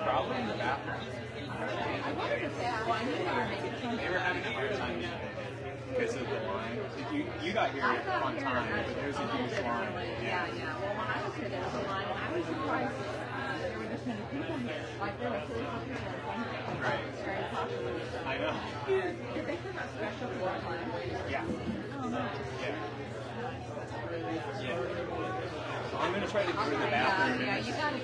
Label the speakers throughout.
Speaker 1: Probably in the bathroom. They were having a hard time because of the line. You got here on time, but there's a huge line.
Speaker 2: Yeah. Well, when I was here, there was a line, and I was surprised there were this many people here. Like, there were 300 people.
Speaker 1: Right.
Speaker 2: Very popular.
Speaker 1: I know.
Speaker 2: Did they put that special floor plan?
Speaker 1: Yeah.
Speaker 2: Oh, no.
Speaker 1: Yeah. So I'm going to try to go to the bathroom.
Speaker 2: Yeah, you got to.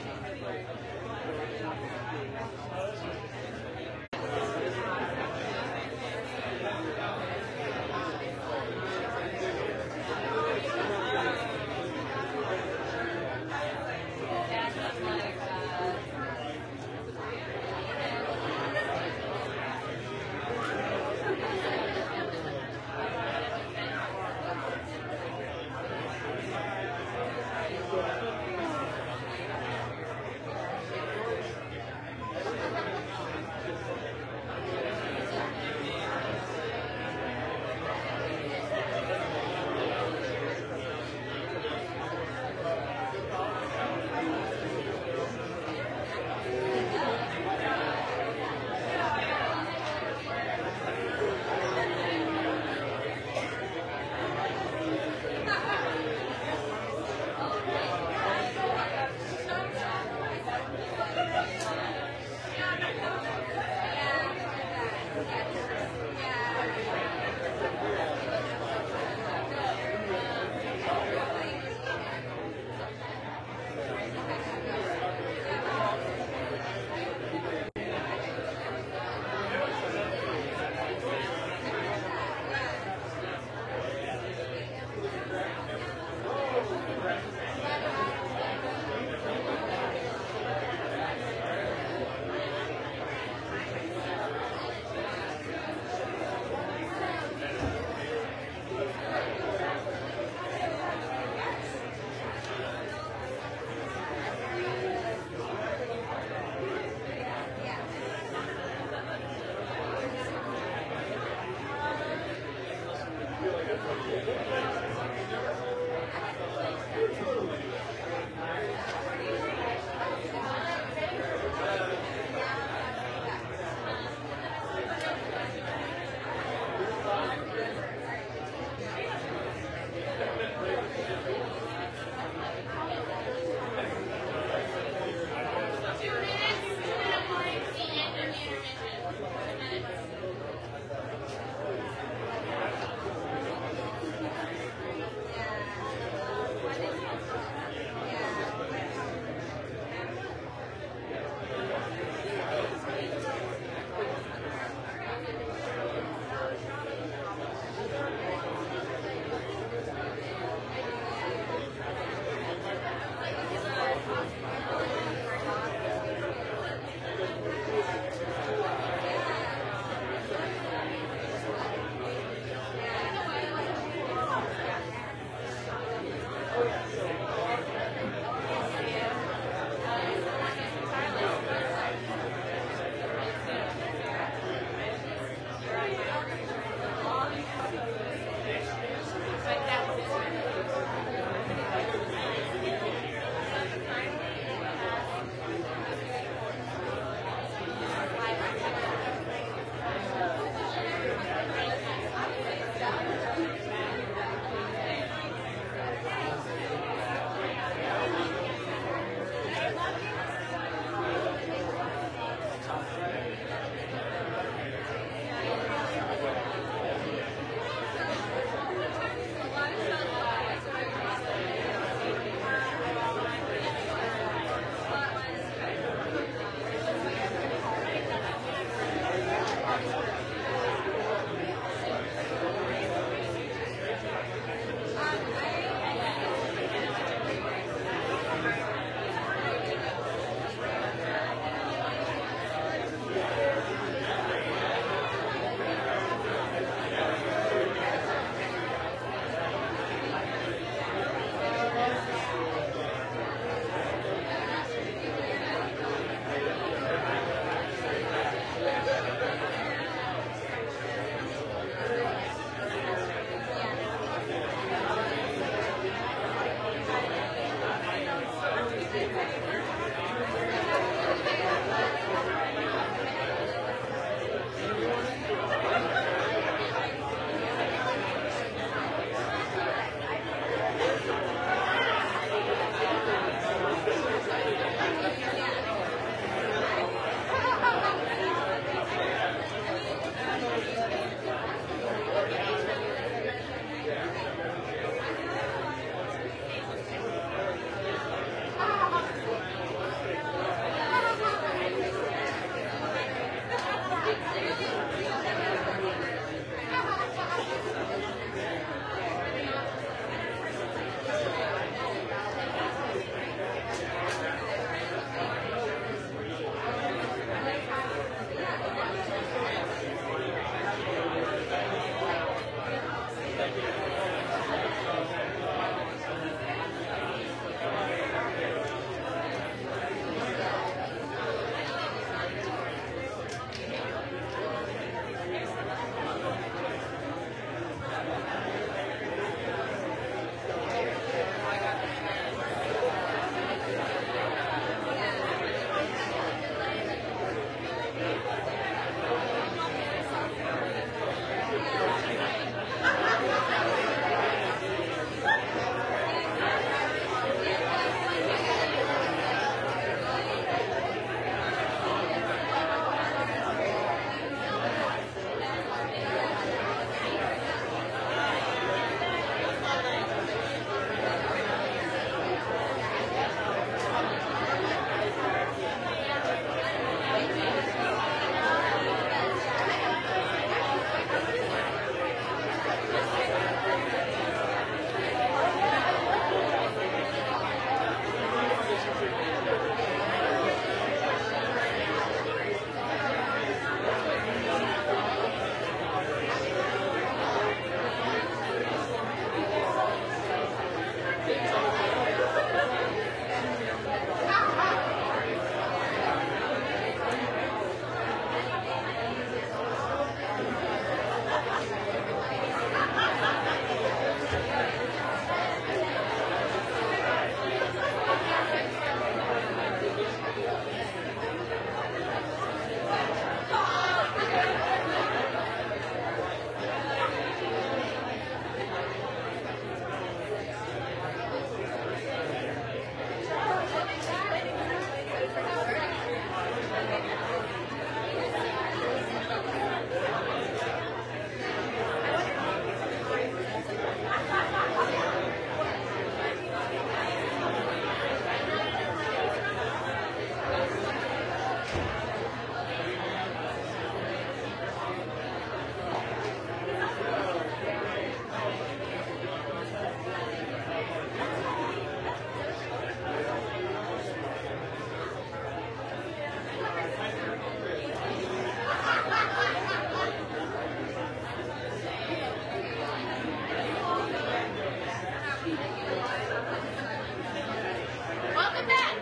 Speaker 3: Welcome back.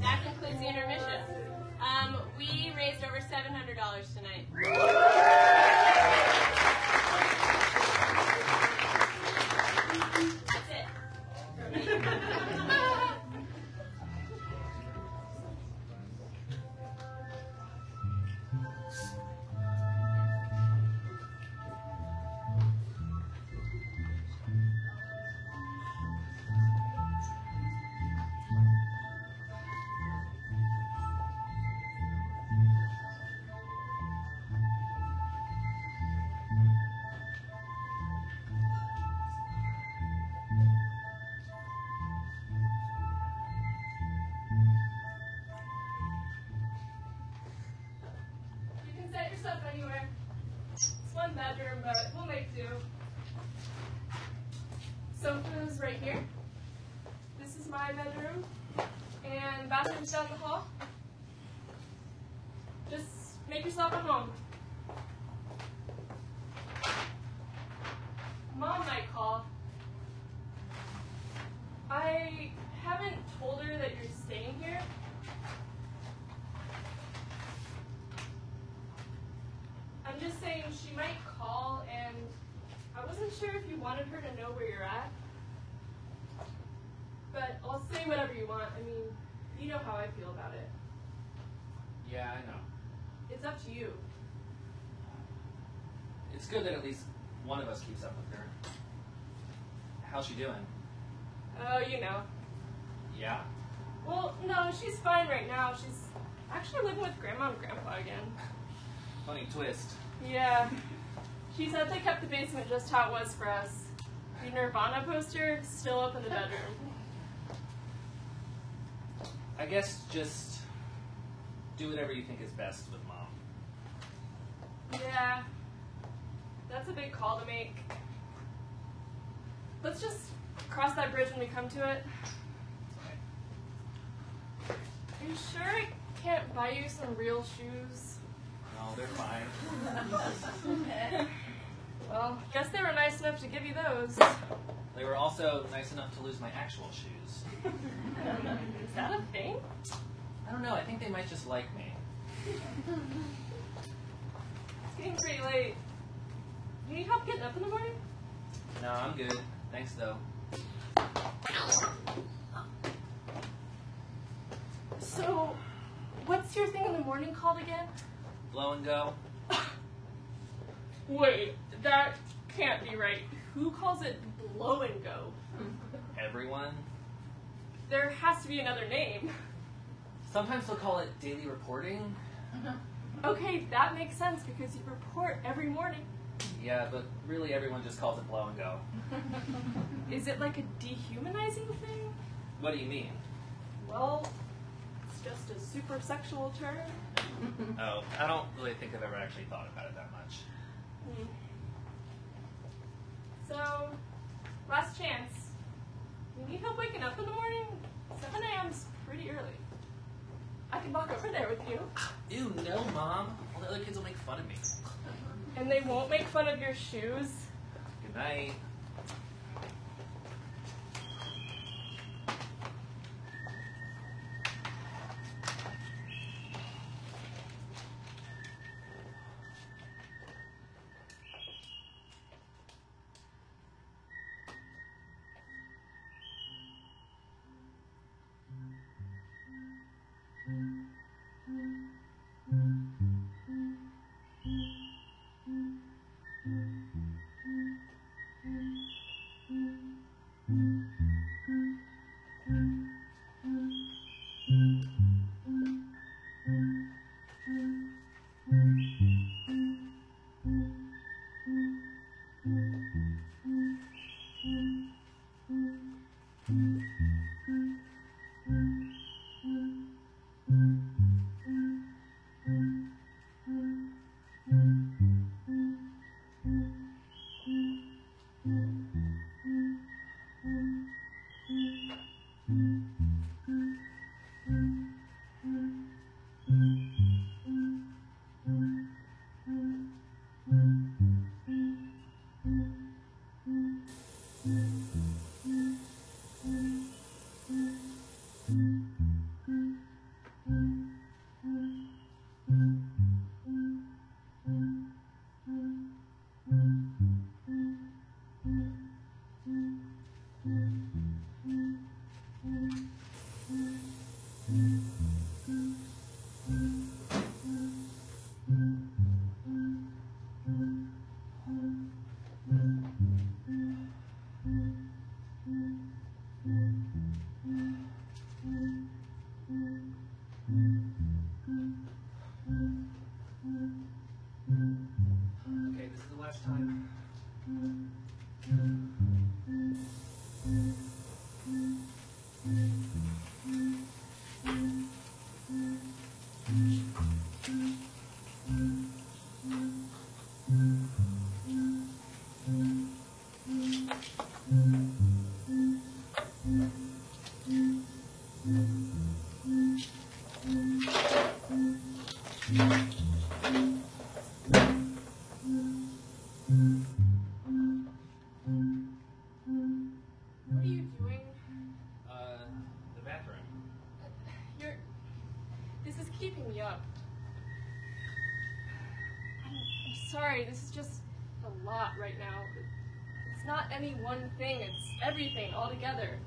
Speaker 3: That concludes the intermission. We raised over $700 tonight. That's it. You can set yourself anywhere. It's one bedroom, but we'll make do. Sofa's right here. This is my bedroom. And bathroom's down the hall. Just make yourself at home. Mom might call. I haven't told her that you're staying here. I'm just saying she might call, and I wasn't sure if you wanted her to know where you're at. But I'll say whatever you want. I mean, you know how I feel about it.
Speaker 4: Yeah, I know.
Speaker 3: It's up to you.
Speaker 4: It's good that at least one of us keeps up with her. How's she doing?
Speaker 3: Oh, you know.
Speaker 4: Yeah?
Speaker 3: Well, no, she's fine right now. She's actually living with Grandma and Grandpa again.
Speaker 4: Funny twist.
Speaker 3: Yeah. She said they kept the basement just how it was for us. The Nirvana poster still up in the bedroom.
Speaker 4: I guess just do whatever you think is best with Mom.
Speaker 3: Yeah. That's a big call to make. Let's just cross that bridge when we come to it. Are you sure I can't buy you some real shoes?
Speaker 4: No, they're fine.
Speaker 3: Well, guess they were nice enough to give you those.
Speaker 4: They were also nice enough to lose my actual shoes.
Speaker 3: Is that a thing?
Speaker 4: I don't know, I think they might just like me.
Speaker 3: It's getting pretty late. You need help getting up in the morning?
Speaker 4: No, I'm good. Thanks, though.
Speaker 3: So, what's your thing in the morning called again?
Speaker 4: Blow and go?
Speaker 3: Wait, that can't be right. Who calls it blow and go?
Speaker 4: Everyone?
Speaker 3: There has to be another name.
Speaker 4: Sometimes they'll call it daily reporting.
Speaker 3: Okay, that makes sense because you report every morning.
Speaker 4: Yeah, but really everyone just calls it blow and go.
Speaker 3: Is it like a dehumanizing thing?
Speaker 4: What do you mean?
Speaker 3: Well, it's just a super sexual term.
Speaker 4: Oh, I don't really think I've ever actually thought about it that much.
Speaker 3: So, last chance. You need help waking up in the morning? 7 a.m.'s pretty early. I can walk over there with you.
Speaker 4: Ew, no, Mom. All the other kids will make fun of me.
Speaker 3: And they won't make fun of your shoes.
Speaker 4: Good night. Okay, this is the last time.
Speaker 3: What are you doing?
Speaker 4: The bathroom.
Speaker 3: This is keeping me up. I'm sorry, this is just a lot right now. It's not any one thing, it's everything all together.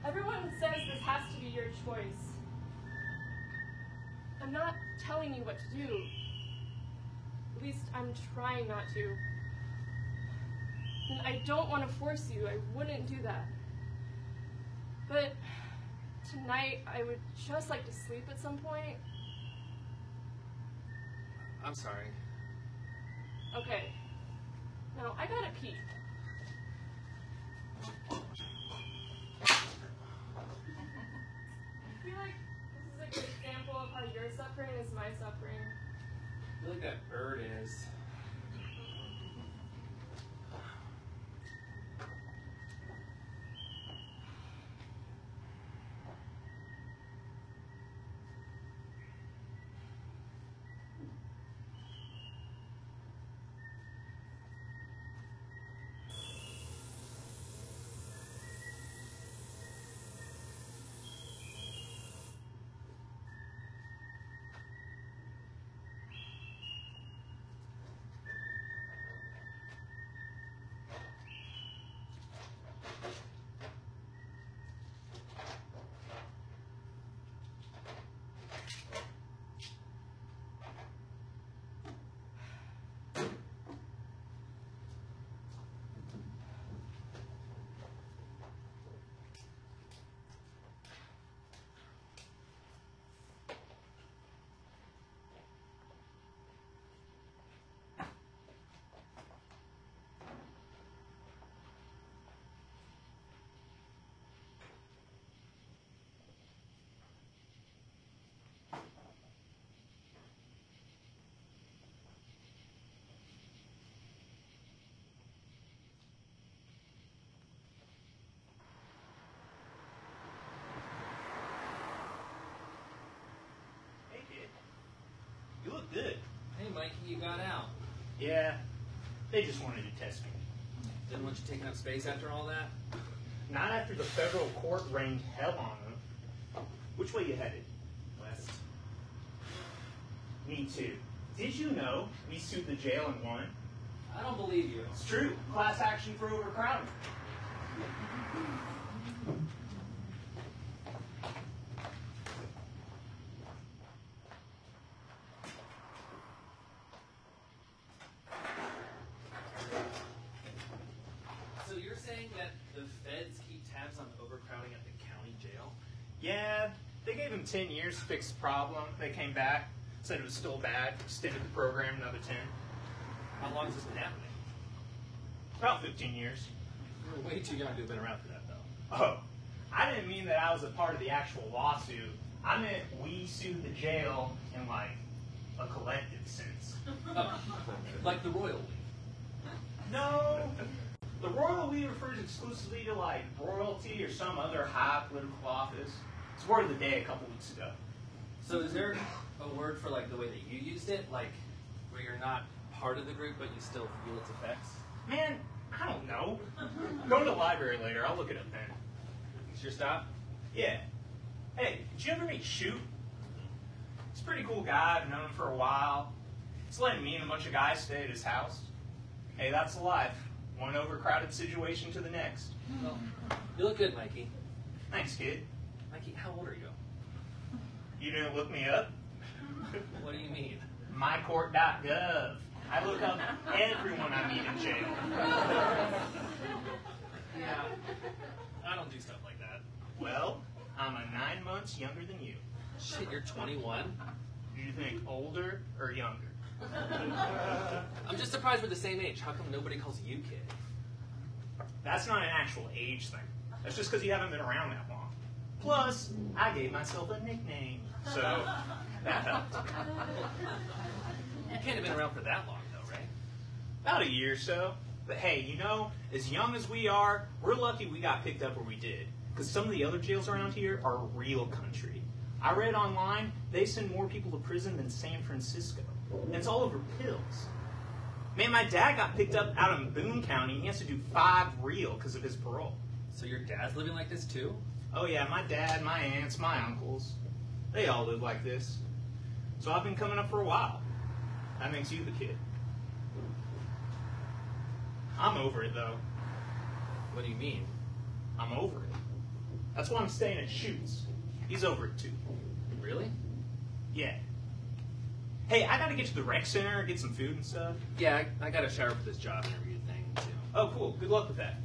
Speaker 3: Everyone says this has to be your choice. I'm not telling you what to do. At least I'm trying not to. And I don't want to force you, I wouldn't do that. But tonight, I would just like to sleep at some point.
Speaker 4: I'm sorry.
Speaker 3: Okay. Now, I gotta pee. I feel like this is a good example of how your suffering is my suffering.
Speaker 4: I feel like that bird is.
Speaker 1: You look good.
Speaker 4: Hey, Mikey, you got out.
Speaker 1: Yeah, they just wanted to test me.
Speaker 4: Didn't want you taking up space after all that?
Speaker 1: Not after the federal court rained hell on them. Which way you headed?
Speaker 4: West.
Speaker 1: Me too. Did you know we sued the jail and won?
Speaker 4: I don't believe you.
Speaker 1: It's true. Class action for overcrowding.
Speaker 4: So you're saying that the feds keep tabs on overcrowding at the county jail?
Speaker 1: Yeah, they gave him 10 years to fix the problem. They came back, said it was still bad, extended the program another 10.
Speaker 4: How long has this been happening?
Speaker 1: About 15 years.
Speaker 4: You're way too young to have been around for that, though.
Speaker 1: Oh, I didn't mean that I was a part of the actual lawsuit. I meant we sued the jail in, like, a collective sense.
Speaker 4: Like the Royal League.
Speaker 1: No, the Royal we refers exclusively to, like, royalty or some other high political office. It's word of the day a couple weeks ago.
Speaker 4: So is there a word for like the way that you used it, like where you're not part of the group but you still feel its effects?
Speaker 1: Man, I don't know. Go to the library later. I'll look it up then.
Speaker 4: It's your stop?
Speaker 1: Yeah. Hey, did you ever meet Shoot? He's a pretty cool guy. I've known him for a while. He's letting me and a bunch of guys stay at his house. Hey, that's the life. one overcrowded situation to the next.
Speaker 4: Well, you look good, Mikey.
Speaker 1: Thanks, kid.
Speaker 4: Mikey, how old are you?
Speaker 1: You didn't look me up?
Speaker 4: What do you mean?
Speaker 1: mycourt.gov. I look up everyone I meet in jail.
Speaker 4: Yeah, I don't do stuff like that.
Speaker 1: Well, I'm 9 months younger than you.
Speaker 4: Shit, you're 21?
Speaker 1: Do you think older or younger?
Speaker 4: I'm just surprised we're the same age. How come nobody calls you kid?
Speaker 1: That's not an actual age thing. That's just because you haven't been around that long. Plus, I gave myself a nickname, so that helped.
Speaker 4: You can't have been around for that long, though, right?
Speaker 1: About a year or so. But hey, you know, as young as we are, we're lucky we got picked up where we did. Because some of the other jails around here are real country. I read online, they send more people to prison than San Francisco. And it's all over pills. Man, my dad got picked up out in Boone County, and he has to do 5 real because of his parole.
Speaker 4: So your dad's living like this, too?
Speaker 1: Oh yeah, my dad, my aunts, my uncles, they all live like this. So I've been coming up for a while. That makes you the kid. I'm over it, though.
Speaker 4: What do you mean?
Speaker 1: I'm over it. That's why I'm staying at Shoots. He's over it, too.
Speaker 4: Really?
Speaker 1: Yeah. Hey, I gotta get to the rec center, get some food and stuff.
Speaker 4: Yeah, I got to shower for this job interview thing, too.
Speaker 1: Oh, cool. Good luck with that.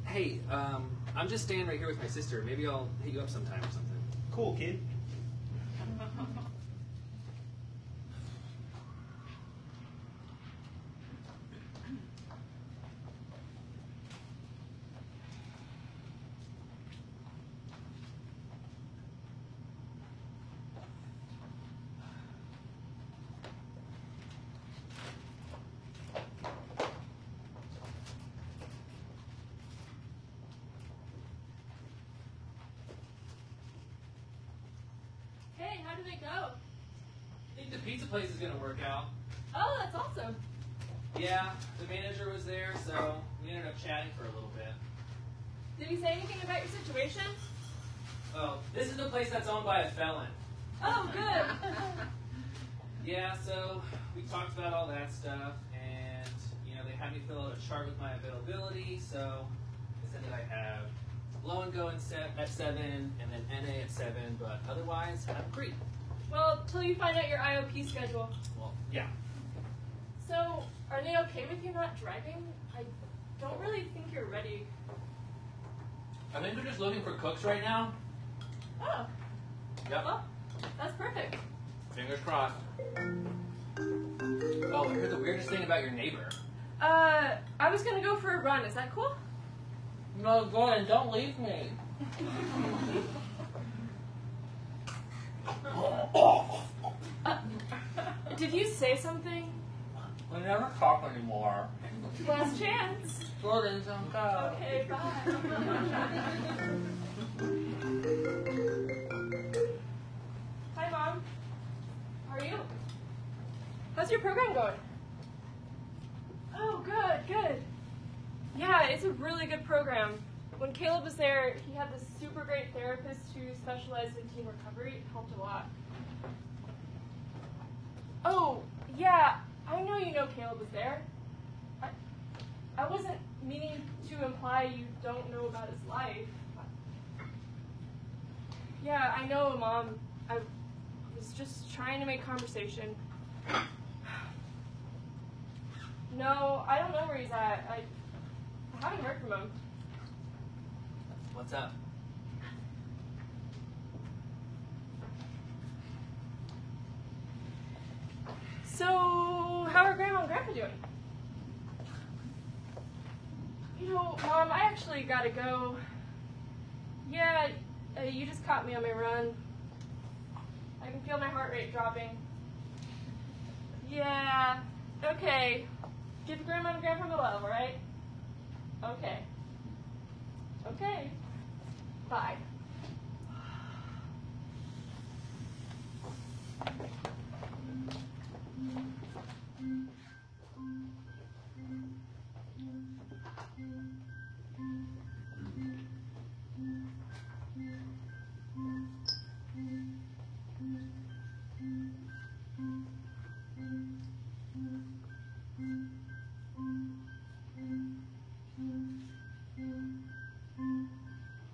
Speaker 4: Hey, I'm just staying right here with my sister. Maybe I'll hit you up sometime or something.
Speaker 1: Cool, kid.
Speaker 3: Hey, how did it go?
Speaker 4: I think the pizza place is going to work out.
Speaker 3: Oh, that's awesome.
Speaker 4: Yeah, the manager was there, so we ended up chatting for a little bit.
Speaker 3: Did he say anything about your situation?
Speaker 4: Oh, this is the place that's owned by a felon.
Speaker 3: Oh, good.
Speaker 4: Yeah, so we talked about all that stuff, and, you know, they had me fill out a chart with my availability, so they said that I have blow and go at 7, and then NA at 7, but otherwise, I'm free.
Speaker 3: Well, till you find out your IOP schedule.
Speaker 4: Well, yeah.
Speaker 3: So, are they okay with you not driving? I don't really think you're ready.
Speaker 4: I think they're just looking for cooks right now.
Speaker 3: Oh,
Speaker 4: Yep.
Speaker 3: well, that's perfect.
Speaker 4: Fingers crossed. Oh, I heard the weirdest thing about your neighbor.
Speaker 3: I was gonna go for a run. Is that cool?
Speaker 4: No, Gordon, don't leave me.
Speaker 3: Did you say something?
Speaker 4: We never talk anymore.
Speaker 3: Last chance.
Speaker 4: Gordon, don't go.
Speaker 3: Okay, bye. Hi, Mom. How are you? How's your program going? Oh, good, good. Yeah, it's a really good program. When Caleb was there, he had this super great therapist who specialized in teen recovery. It helped a lot. Oh, yeah, I know you know Caleb was there. I wasn't meaning to imply you don't know about his life. Yeah, I know, Mom. I was just trying to make conversation. No, I don't know where he's at. I haven't heard from him.
Speaker 4: What's up?
Speaker 3: So, how are Grandma and Grandpa doing? You know, Mom, I actually gotta go. Yeah, you just caught me on my run. I can feel my heart rate dropping. Yeah, okay. Give Grandma and Grandpa my love, alright? Okay. Okay. Bye.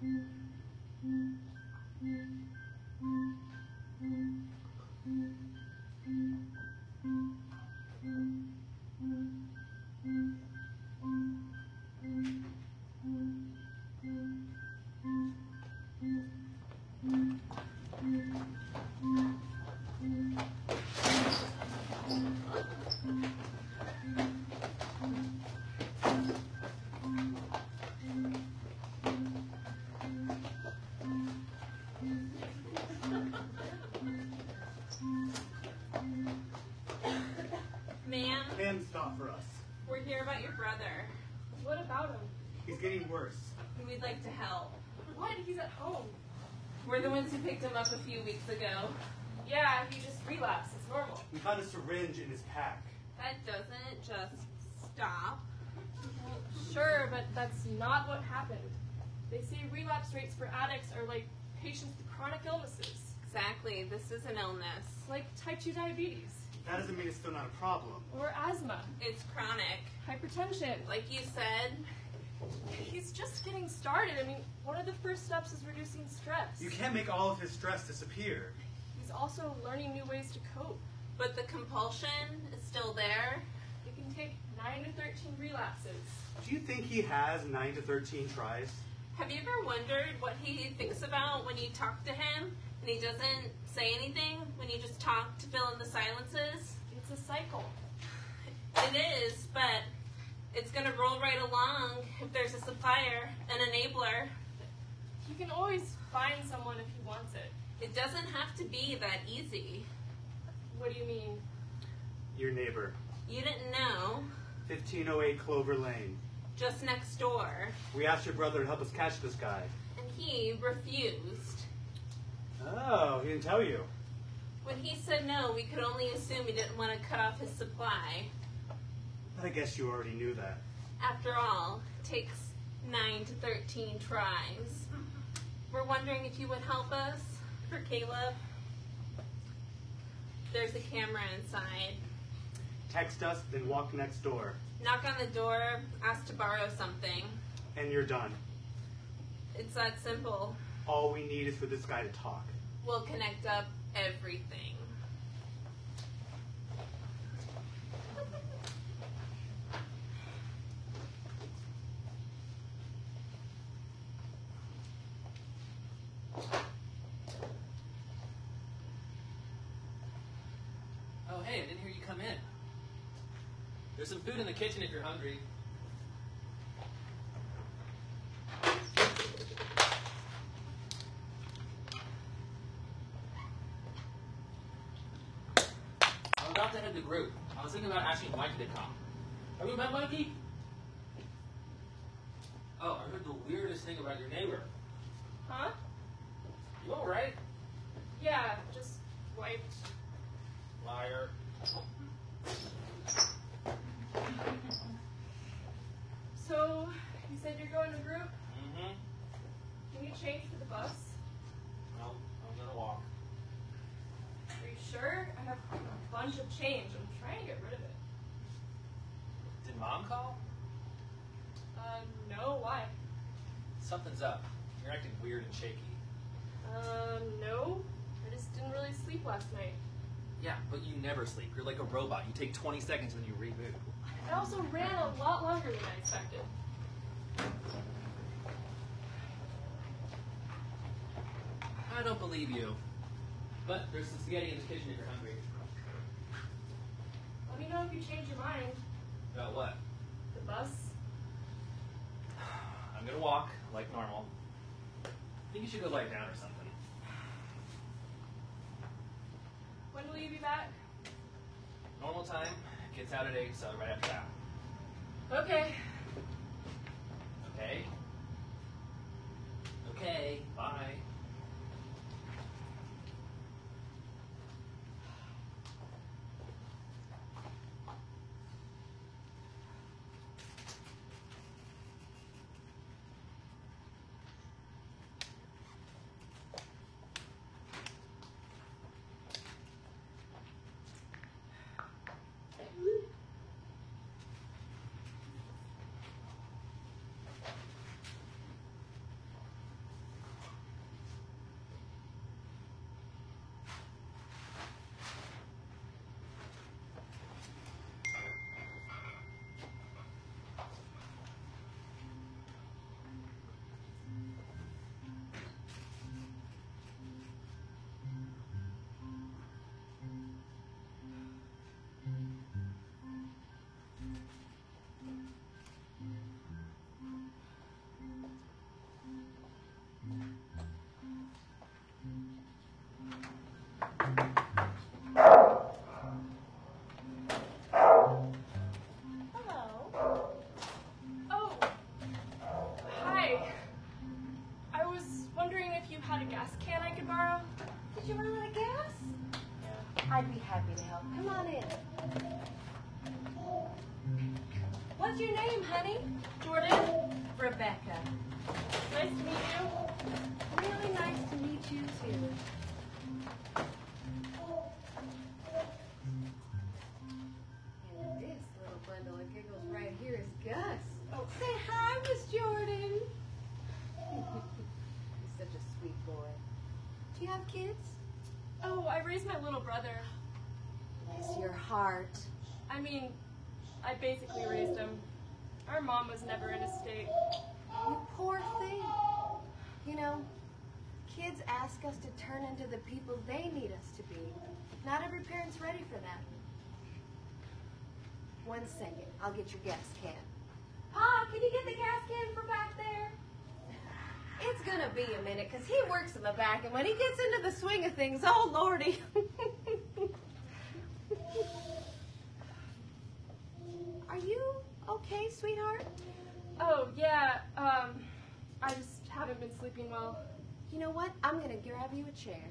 Speaker 3: Ma'am,
Speaker 5: Ma'am, stop for us.
Speaker 3: we're here about your brother. What about him?
Speaker 5: He's getting worse.
Speaker 3: We'd like to help. What? He's at home. We're the ones who picked him up a few weeks ago. Yeah, he just relapsed. It's normal.
Speaker 5: We found a syringe in his pack.
Speaker 3: That doesn't just stop. Well, sure, but that's not what happened. They say relapse rates for addicts are like patients with chronic illnesses. Exactly. This is an illness. Like type 2 diabetes.
Speaker 5: That doesn't mean it's still not a problem.
Speaker 3: Or asthma. It's chronic. Hypertension. Like you said, he's just getting started. I mean, one of the first steps is reducing stress.
Speaker 5: You can't make all of his stress disappear.
Speaker 3: He's also learning new ways to cope. But the compulsion is still there. It can take 9 to 13 relapses.
Speaker 5: Do you think he has 9 to 13 tries?
Speaker 3: Have you ever wondered what he thinks about when you talk to him and he doesn't say anything? When you just talk to fill in the silences? It's a cycle. It is, but it's going to roll right along if there's a supplier, an enabler. You can always find someone if he wants it. It doesn't have to be that easy. What do you mean?
Speaker 5: Your neighbor.
Speaker 3: You didn't know.
Speaker 5: 1508 Clover Lane.
Speaker 3: Just next door.
Speaker 5: We asked your brother to help us catch this guy.
Speaker 3: And he refused.
Speaker 5: Oh, he didn't tell you.
Speaker 3: When he said no, we could only assume he didn't want to cut off his supply.
Speaker 5: But I guess you already knew that.
Speaker 3: After all, it takes 9 to 13 tries. We're wondering if you would help us for Caleb. There's a camera inside.
Speaker 5: Text us, then walk next door.
Speaker 3: Knock on the door, ask to borrow something.
Speaker 5: And you're done.
Speaker 3: It's that simple.
Speaker 5: All we need is for this guy to talk.
Speaker 3: We'll connect up everything.
Speaker 4: Oh, hey, I didn't hear you come in. There's some food in the kitchen if you're hungry. I'm about to head to group. I was thinking about asking Mikey to come. Have you met Mikey? Oh, I heard the weirdest thing about your neighbor.
Speaker 3: Huh?
Speaker 4: You alright?
Speaker 3: Yeah, just wiped.
Speaker 4: Liar.
Speaker 3: So, you said you're going to group?
Speaker 4: Mm-hmm.
Speaker 3: Can you change for the bus?
Speaker 4: No, I'm gonna walk.
Speaker 3: Are you sure? I have a bunch of change. I'm trying to get rid of it.
Speaker 4: Did Mom call?
Speaker 3: No, why?
Speaker 4: Something's up. You're acting weird and shaky.
Speaker 3: No. I just didn't really sleep last night.
Speaker 4: Yeah, but you never sleep. You're like a robot. You take 20 seconds when you reboot.
Speaker 3: I also ran a lot longer than I expected.
Speaker 4: I don't believe you. But there's some spaghetti in the kitchen if you're hungry.
Speaker 3: Let me know if you change your mind.
Speaker 4: About what?
Speaker 3: The bus?
Speaker 4: I'm gonna walk, like normal. I think you should go lie down or something.
Speaker 3: When will you be back?
Speaker 4: Normal time. Kids out at 8, so right after that.
Speaker 3: Okay.
Speaker 4: Okay? Okay, bye.
Speaker 3: could borrow?
Speaker 6: Did you run out of gas? I'd be happy to help. Come on in. What's your name, honey?
Speaker 3: Jordan,
Speaker 6: Rebecca.
Speaker 3: nice to meet you.
Speaker 6: Really nice to meet you, too. And this little bundle of giggles right here is Gus. Oh, say hi, Miss Jordan. He's such a sweet boy. Do you have kids?
Speaker 3: Oh, I raised my little brother.
Speaker 6: Bless your heart.
Speaker 3: I mean, I basically raised him. Our mom was never in a state.
Speaker 6: You poor thing. You know, kids ask us to turn into the people they need us to be. Not every parent's ready for that. 1 second, I'll get your gas can. Pa, can you get the gas can from back there? It's gonna be a minute, because he works in the back, and when he gets into the swing of things, oh lordy. Are you okay, sweetheart?
Speaker 3: Oh, yeah, I just haven't been sleeping well.
Speaker 6: You know what? I'm gonna grab you a chair.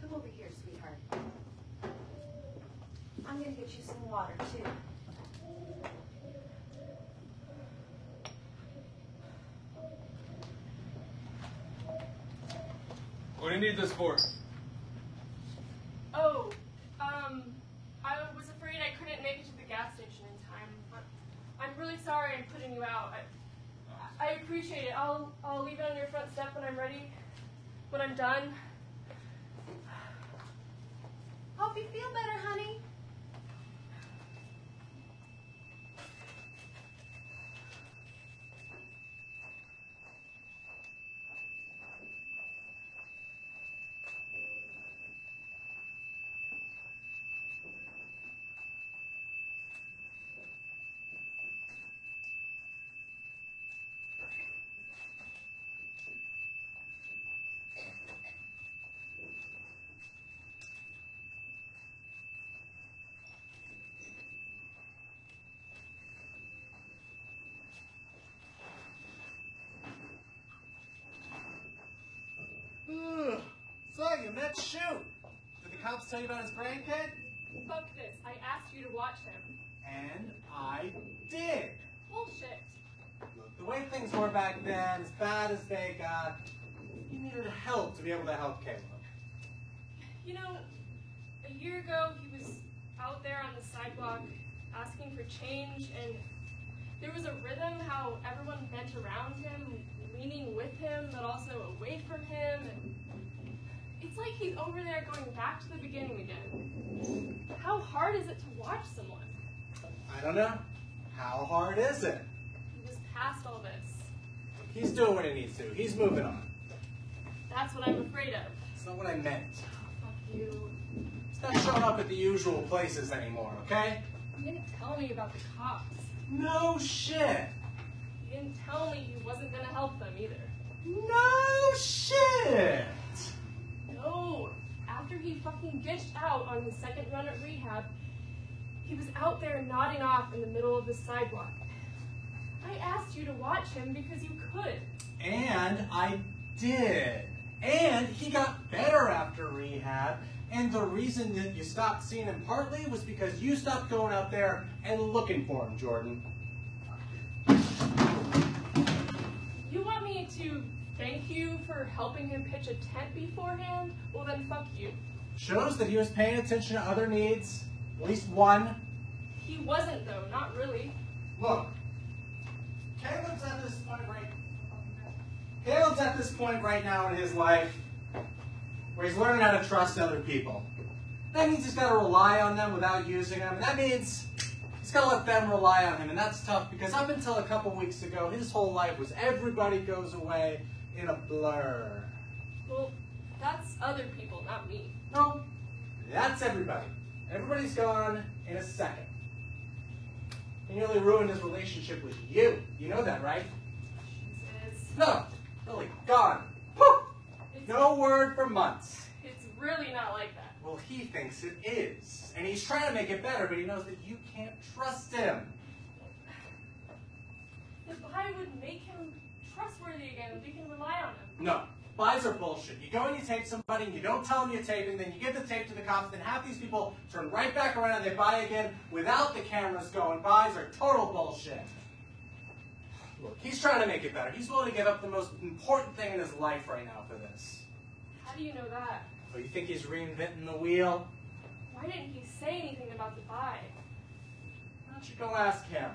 Speaker 6: Come over here, sweetheart. I'm gonna get you some water, too.
Speaker 4: What do you need this for?
Speaker 3: Oh, I was afraid I couldn't make it to the gas station in time. I'm really sorry I'm putting you out. I appreciate it. I'll leave it on your front step when I'm ready, when I'm done.
Speaker 6: Hope you feel better, honey.
Speaker 7: So you met Shoot. Did the cops tell you about his grandkid?
Speaker 3: Fuck this. I asked you to watch him.
Speaker 7: And I did.
Speaker 3: Bullshit.
Speaker 7: Look, the way things were back then, as bad as they got, you needed help to be able to help Caleb.
Speaker 3: You know, a year ago he was out there on the sidewalk asking for change, and there was a rhythm how everyone bent around him, leaning with him, but also away from him. And it's like he's over there going back to the beginning again. How hard is it to watch someone?
Speaker 7: I don't know. How hard is it?
Speaker 3: He was past all this.
Speaker 7: He's doing what he needs to. He's moving on.
Speaker 3: That's what I'm afraid of.
Speaker 7: That's not what I meant.
Speaker 3: Fuck you.
Speaker 7: He's not showing up at the usual places anymore, okay?
Speaker 3: You didn't tell me about the cops.
Speaker 7: No shit.
Speaker 3: You didn't tell me he wasn't gonna help them either.
Speaker 7: No shit.
Speaker 3: No. After he fucking ditched out on his second run at rehab, he was out there nodding off in the middle of the sidewalk. I asked you to watch him because you could.
Speaker 7: And I did. And he got better after rehab. And the reason that you stopped seeing him partly was because you stopped going out there and looking for him, Jordan.
Speaker 3: You want me to thank you for helping him pitch a tent beforehand? Well then fuck you.
Speaker 7: Shows that he was paying attention to other needs. At least one.
Speaker 3: He wasn't though, not really.
Speaker 7: Look. Caleb's at this point right now in his life where he's learning how to trust other people. That means he's got to rely on them without using them. And that means he's got to let them rely on him. And that's tough because up until a couple weeks ago, his whole life was everybody goes away in a blur.
Speaker 3: Well, that's other people, not me.
Speaker 7: No, that's everybody. Everybody's gone in a second. He nearly ruined his relationship with you. You know that, right?
Speaker 3: Jesus.
Speaker 7: No, really gone. Whew. No word for months.
Speaker 3: It's really not like that.
Speaker 7: Well, he thinks it is. And he's trying to make it better, but he knows that you can't trust him.
Speaker 2: The buy would make him trustworthy again, and we can rely on him.
Speaker 7: No. Buys are bullshit. You go and you tape somebody, and you don't tell them you're taping, then you give the tape to the cops, then half these people turn right back around and they buy again without the cameras going. Buys are total bullshit. Look, he's trying to make it better. He's willing to give up the most important thing in his life right now for this.
Speaker 2: How do you know that?
Speaker 7: Oh, you think he's reinventing the wheel?
Speaker 2: Why didn't he say anything about the buy?
Speaker 7: Why don't you go ask him?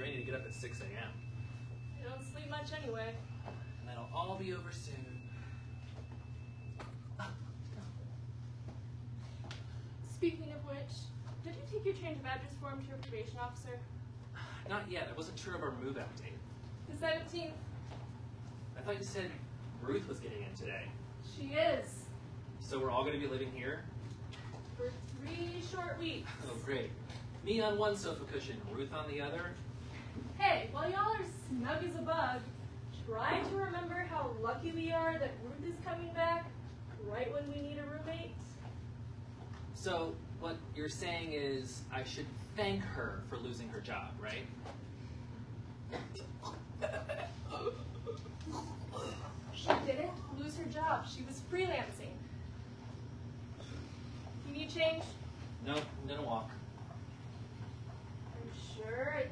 Speaker 4: draining to get up at 6 a.m.
Speaker 3: You don't sleep much anyway.
Speaker 4: And that'll all be over soon.
Speaker 3: Speaking of which, did you take your change of address form to your probation officer?
Speaker 4: Not yet. I wasn't sure of our move-out date.
Speaker 3: The 17th.
Speaker 4: I thought you said Ruth was getting in today.
Speaker 3: She is.
Speaker 4: So we're all going to be living here?
Speaker 3: For 3 short weeks.
Speaker 4: Oh, great. Me on one sofa cushion, Ruth on the other.
Speaker 3: Hey, while y'all are snug as a bug, try to remember how lucky we are that Ruth is coming back right when we need a roommate.
Speaker 4: So what you're saying is I should thank her for losing her job, right?
Speaker 3: She didn't lose her job. She was freelancing. You need change?
Speaker 4: No, I'm going to walk.
Speaker 3: I'm sure it's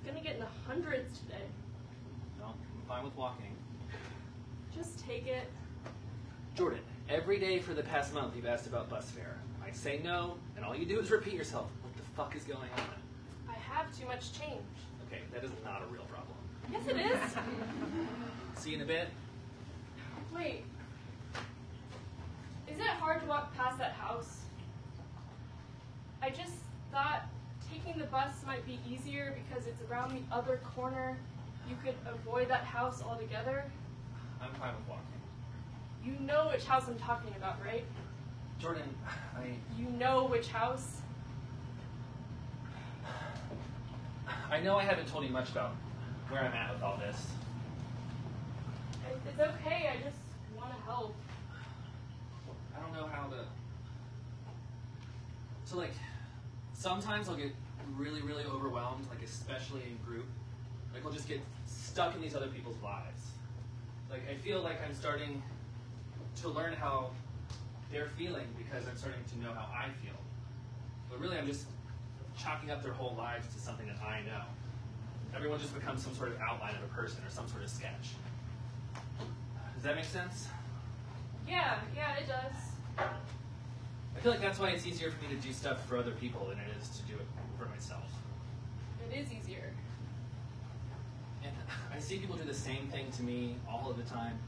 Speaker 3: gonna get in the hundreds today.
Speaker 4: No, I'm fine with walking.
Speaker 3: Just take it.
Speaker 4: Jordan, every day for the past month you've asked about bus fare. I say no, and all you do is repeat yourself. What the fuck is going on?
Speaker 3: I have too much change.
Speaker 4: Okay, that is not a real problem.
Speaker 3: Yes, it is.
Speaker 4: See you in a bit.
Speaker 3: Wait. Is it hard to walk past that house? I just thought taking the bus might be easier because it's around the other corner. You could avoid that house altogether.
Speaker 4: I'm fine with walking.
Speaker 3: You know which house I'm talking about, right?
Speaker 4: Jordan,
Speaker 3: You know which house?
Speaker 4: I know I haven't told you much about where I'm at with all this.
Speaker 3: It's okay, I just want to help.
Speaker 4: I don't know how to... So, like, sometimes I'll get really, really overwhelmed, like, especially in group. Like, I'll just get stuck in these other people's lives. Like, I feel like I'm starting to learn how they're feeling because I'm starting to know how I feel. But really, I'm just chalking up their whole lives to something that I know. Everyone just becomes some sort of outline of a person or some sort of sketch. Does that make sense?
Speaker 3: Yeah, it does.
Speaker 4: I feel like that's why it's easier for me to do stuff for other people than it is to do it for myself.
Speaker 3: It is easier.
Speaker 4: And I see people do the same thing to me all of the time.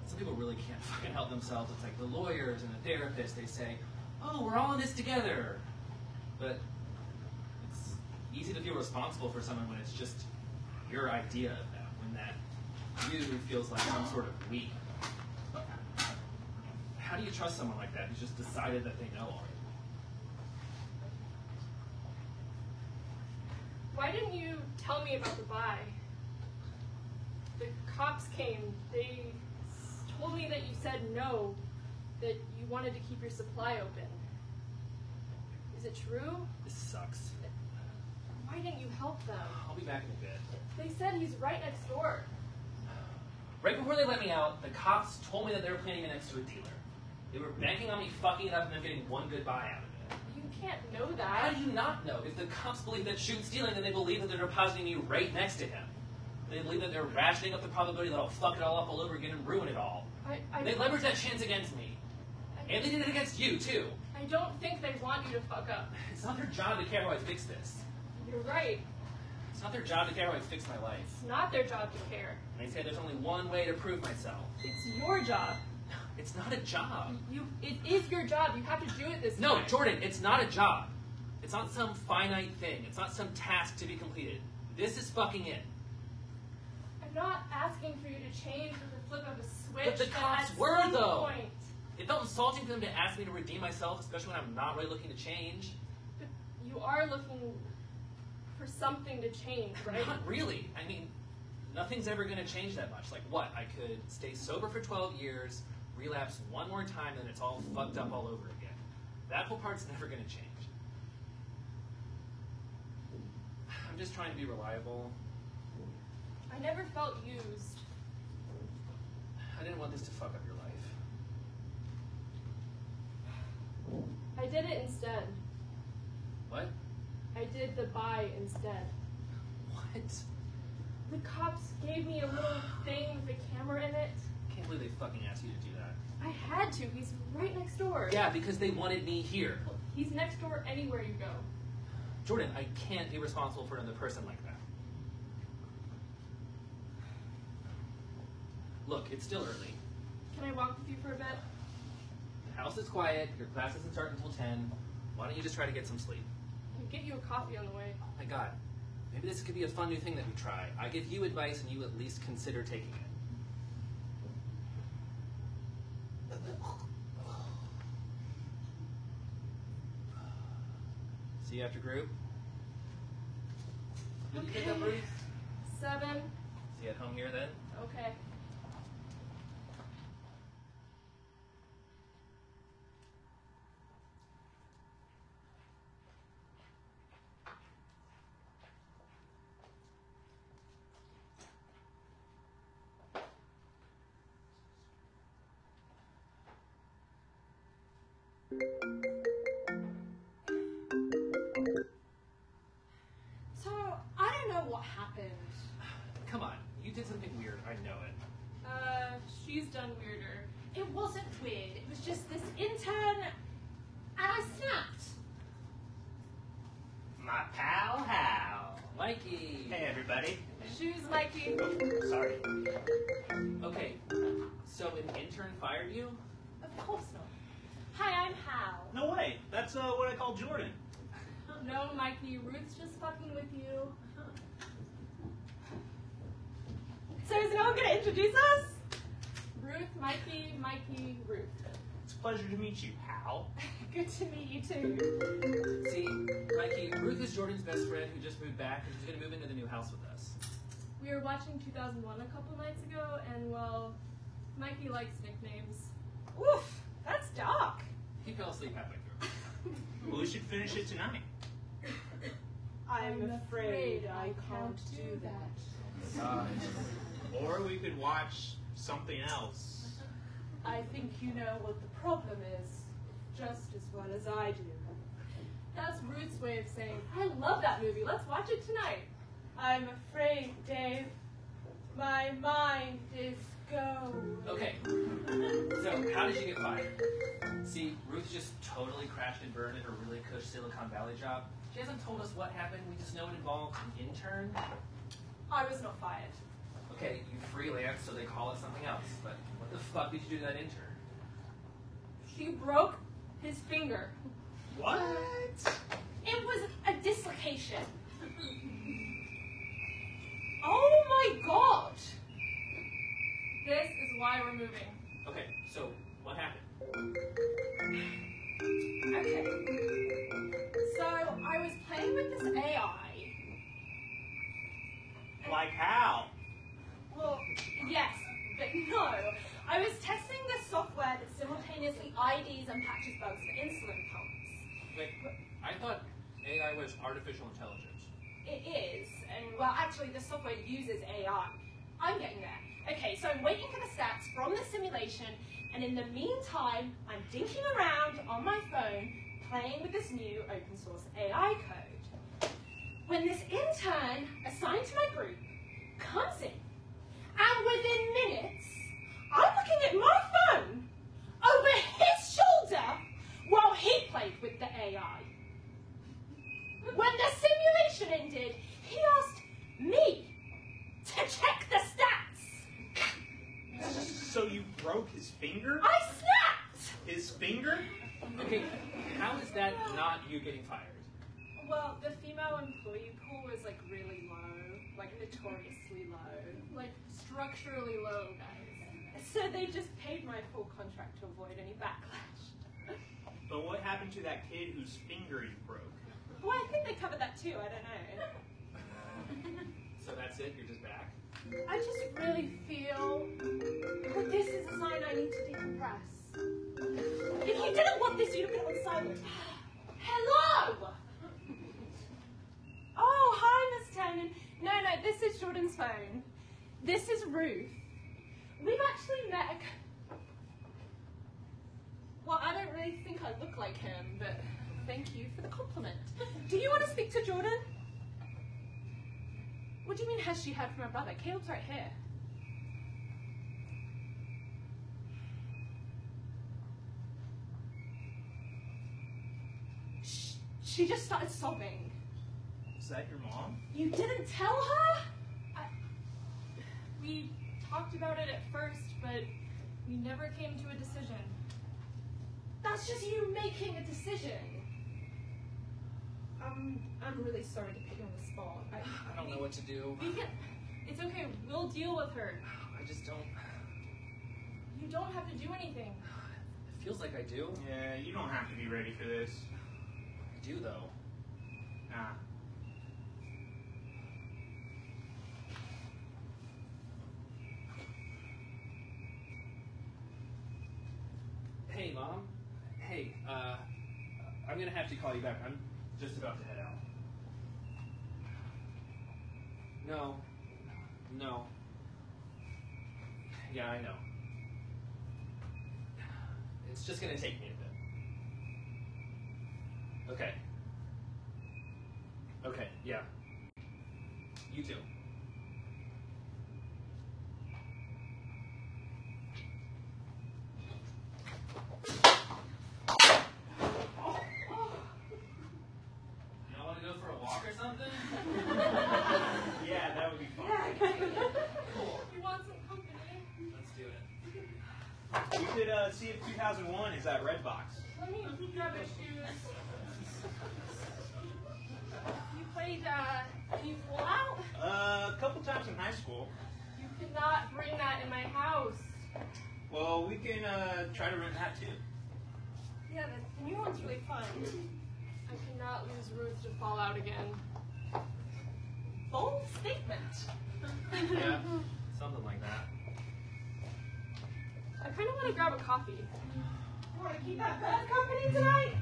Speaker 4: Some people really can't fucking help themselves. It's like the lawyers and the therapists, they say, oh, we're all in this together. But it's easy to feel responsible for someone when it's just your idea of them, when that you feels like some sort of we. How do you trust someone like that who's just decided that they know already?
Speaker 3: Why didn't you tell me about the buy? The cops came. They told me that you said no, that you wanted to keep your supply open. Is it true?
Speaker 4: This sucks.
Speaker 3: Why didn't you help them?
Speaker 4: I'll be back in a bit.
Speaker 3: They said he's right next door.
Speaker 4: Right before they let me out, the cops told me that they were planning it next to a dealer. They were banking on me fucking it up and then getting one good buy out of it.
Speaker 3: You can't know
Speaker 4: How
Speaker 3: that.
Speaker 4: do you not know? If the cops believe that Shoot's stealing, then they believe that they're depositing me right next to him. They believe that they're ratcheting up the probability that I'll fuck it all up all over again and ruin it all. They leverage that chance against me. And they did it against you, too.
Speaker 3: I don't think they want you to fuck up.
Speaker 4: It's not their job to care how I fix this.
Speaker 3: You're right.
Speaker 4: It's not their job to care how I fix my life.
Speaker 3: It's not their job to care.
Speaker 4: And they say there's only one way to prove myself.
Speaker 3: It's your job.
Speaker 4: It's not a job.
Speaker 3: It is your job. You have to do it this
Speaker 4: No,
Speaker 3: time.
Speaker 4: Jordan, it's not a job. It's not some finite thing. It's not some task to be completed. This is fucking it.
Speaker 3: I'm not asking for you to change with the flip of a switch.
Speaker 4: But the cops
Speaker 3: at
Speaker 4: were,
Speaker 3: some
Speaker 4: though.
Speaker 3: Point.
Speaker 4: It felt insulting for them to ask me to redeem myself, especially when I'm not really looking to change.
Speaker 3: But you are looking for something to change, right?
Speaker 4: Not really. I mean, nothing's ever going to change that much. Like what? I could stay sober for 12 years, relapse one more time, and it's all fucked up all over again. That whole part's never going to change. I'm just trying to be reliable.
Speaker 3: I never felt used.
Speaker 4: I didn't want this to fuck up your life.
Speaker 3: I did it instead.
Speaker 4: What?
Speaker 3: I did the buy instead.
Speaker 4: What?
Speaker 3: The cops gave me a little thing with a camera in it.
Speaker 4: I can't believe they fucking asked you to do that.
Speaker 3: I had to. He's right next door.
Speaker 4: Yeah, because they wanted me here.
Speaker 3: He's next door anywhere you go.
Speaker 4: Jordan, I can't be responsible for another person like that. Look, it's still early.
Speaker 2: Can I walk with you for a bit?
Speaker 4: The house is quiet, your class doesn't start until 10. Why don't you just try to get some sleep?
Speaker 2: I'll get you a coffee on the way.
Speaker 4: Oh my God, maybe this could be a fun new thing that we try. I give you advice and you at least consider taking it. See you after group. Did you pick up Ruth?
Speaker 2: 7.
Speaker 4: See you at home here then?
Speaker 2: Okay. So, I don't know what happened.
Speaker 4: Come on, you did something weird, I know it.
Speaker 2: She's done weirder. It wasn't weird. It was just this intern, and I snapped.
Speaker 1: My pal Hal.
Speaker 4: Mikey!
Speaker 1: Hey, everybody.
Speaker 2: Shoes, Mikey.
Speaker 1: Oh, sorry.
Speaker 4: Okay, so an intern fired you?
Speaker 2: Of course not. Hi, I'm Hal.
Speaker 1: No way. That's what I call Jordan.
Speaker 2: No, Mikey, Ruth's just fucking with you. So is no one going to introduce us? Ruth, Mikey, Mikey, Ruth.
Speaker 1: It's a pleasure to meet you, Hal.
Speaker 2: Good to meet you too.
Speaker 4: See, Mikey, Ruth is Jordan's best friend who just moved back and she's going to move into the new house with us.
Speaker 2: We were watching 2001 a couple nights ago, and well, Mikey likes nicknames. Oof, that's dark.
Speaker 4: He fell asleep halfway through.
Speaker 1: Well, we should finish it tonight.
Speaker 2: I'm afraid I can't do that.
Speaker 1: Or we could watch something else.
Speaker 2: I think you know what the problem is, just as well as I do. That's Ruth's way of saying, I love that movie, let's watch it tonight. I'm afraid, Dave, my mind is going.
Speaker 4: Okay, so how did you get fired? See, Ruth just totally crashed and burned at her really cush Silicon Valley job. She hasn't told us what happened, we just know it involved an intern.
Speaker 2: I was not fired.
Speaker 4: Okay, you freelance, so they call it something else, but what the fuck did you do to that intern?
Speaker 2: She broke his finger.
Speaker 1: What?
Speaker 2: It was a dislocation. Oh my god! This is why we're moving.
Speaker 4: Okay, so what happened?
Speaker 2: Okay. So I was playing with this AI.
Speaker 1: Like Hal.
Speaker 2: Well, yes, but no. I was testing the software that simultaneously IDs and patches bugs for insulin pumps.
Speaker 4: Wait, I thought AI was artificial intelligence.
Speaker 2: It is, and well, actually, the software uses AI. I'm getting there. Okay, so I'm waiting for the stats from the simulation, and in the meantime, I'm dinking around on my phone, playing with this new open source AI code. When this intern assigned to my group comes in, and within minutes, I'm looking at my phone over his shoulder while he played with the AI. When the simulation ended, he asked me to check the stats.
Speaker 1: So you broke his finger?
Speaker 2: I snapped!
Speaker 1: His finger?
Speaker 4: Okay, how is that not you getting fired?
Speaker 2: Well, the female employee pool was like really low, like notoriously low, like structurally low, guys. So they just paid my full contract to avoid any backlash.
Speaker 1: But what happened to that kid whose finger you broke?
Speaker 2: Well, I think they covered that too, I don't know.
Speaker 4: So that's it, you're just back?
Speaker 2: I just really feel that this is a sign I need to decompress. If you didn't want this, you'd have been on silent. Hello! Oh, hi, Miss Ternin. No, this is Jordan's phone. This is Ruth. We've actually met Well, I don't really think I look like him, but thank you for the compliment. Do you want to speak to Jordan? What do you mean, has she heard from her brother? Caleb's right here. She just started sobbing.
Speaker 1: that your mom?
Speaker 2: You didn't tell her? We talked about it at first, but we never came to a decision. That's just you making a decision. I'm really sorry to put you on the spot.
Speaker 4: I don't know what to do.
Speaker 2: It's okay. We'll deal with her.
Speaker 4: I just don't.
Speaker 2: You don't have to do anything.
Speaker 4: It feels like I do.
Speaker 1: Yeah, you don't have to be ready for this.
Speaker 4: I do, though.
Speaker 1: Nah.
Speaker 4: Hey, Mom. Hey, I'm gonna have to call you back. I'm just about to head out. No. No. Yeah, I know. It's just gonna take me a bit. Okay. Okay, yeah. You too. Y'all wanna go for a walk or something?
Speaker 1: Yeah, that would be fun.
Speaker 4: Cool.
Speaker 2: You want some company?
Speaker 4: Let's do it.
Speaker 1: We could see if 2001 is at Red Box.
Speaker 2: Let me grab his shoes. You played, any Fallout?
Speaker 1: A couple times in high school.
Speaker 2: You could not bring that in my house.
Speaker 1: Well, we can try to rent that too.
Speaker 2: Yeah, the new one's really fun. I cannot lose Ruth to Fallout again. Bold statement.
Speaker 4: Yeah, something like that.
Speaker 2: I kind of want to grab a coffee. You want to keep that bad company tonight?